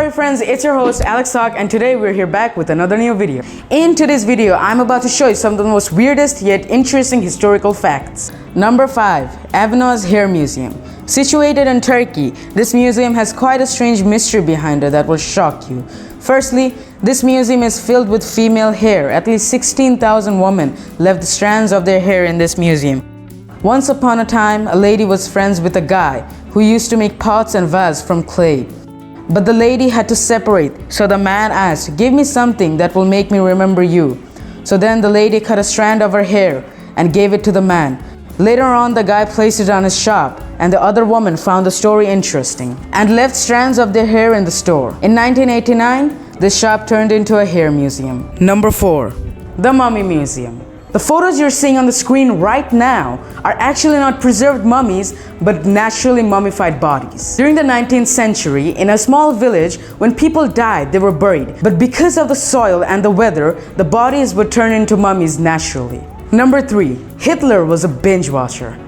Hello friends, it's your host Alex HAQ, and today we're here back with another new video. In today's video, I'm about to show you some of the most weirdest yet interesting historical facts. Number 5. Avanos Hair Museum. Situated in Turkey, this museum has quite a strange mystery behind it that will shock you. Firstly, this museum is filled with female hair. At least 16,000 women left the strands of their hair in this museum. Once upon a time, a lady was friends with a guy who used to make pots and vases from clay. But the lady had to separate, so the man asked, "Give me something that will make me remember you." So then the lady cut a strand of her hair and gave it to the man. Later on, the guy placed it on his shop, and the other woman found the story interesting and left strands of their hair in the store. In 1989, this shop turned into a hair museum. Number 4. The Mummy Museum. The photos you're seeing on the screen right now are actually not preserved mummies, but naturally mummified bodies. During the 19th century, in a small village, when people died, they were buried. But because of the soil and the weather, the bodies would turn into mummies naturally. Number 3. Hitler was a binge watcher.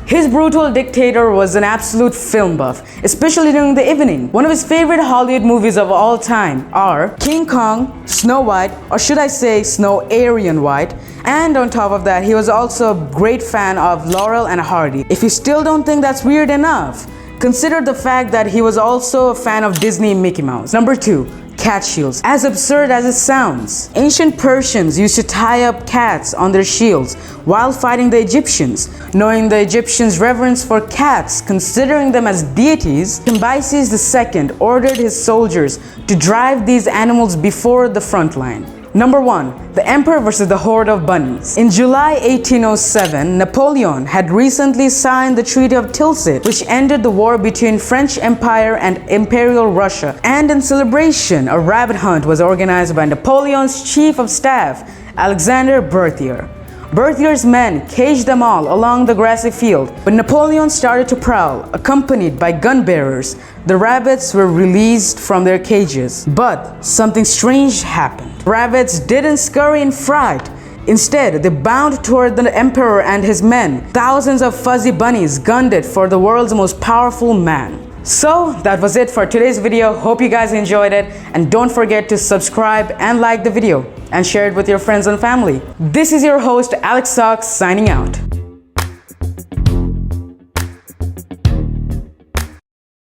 His brutal dictator was an absolute film buff, especially during the evening. One of his favorite Hollywood movies of all time are King Kong, Snow White, or should I say Snow Aryan White, and on top of that, he was also a great fan of Laurel and Hardy. If you still don't think that's weird enough, consider the fact that he was also a fan of Disney Mickey Mouse. Number 2. Cat shields. As absurd as it sounds, ancient Persians used to tie up cats on their shields while fighting the Egyptians. Knowing the Egyptians' reverence for cats, considering them as deities, Cambyses II ordered his soldiers to drive these animals before the front line. Number 1. The Emperor versus the Horde of Bunnies. In July 1807, Napoleon had recently signed the Treaty of Tilsit, which ended the war between French Empire and Imperial Russia. And in celebration, a rabbit hunt was organized by Napoleon's Chief of Staff, Alexander Berthier. Berthier's men caged them all along the grassy field. When Napoleon started to prowl, accompanied by gun bearers, the rabbits were released from their cages. But something strange happened. Rabbits didn't scurry in fright. Instead, they bounded toward the emperor and his men. Thousands of fuzzy bunnies gunned it for the world's most powerful man. So that was it for today's video. Hope you guys enjoyed it, and don't forget to subscribe and like the video and share it with your friends and family. This is your host Alex HAQ signing out.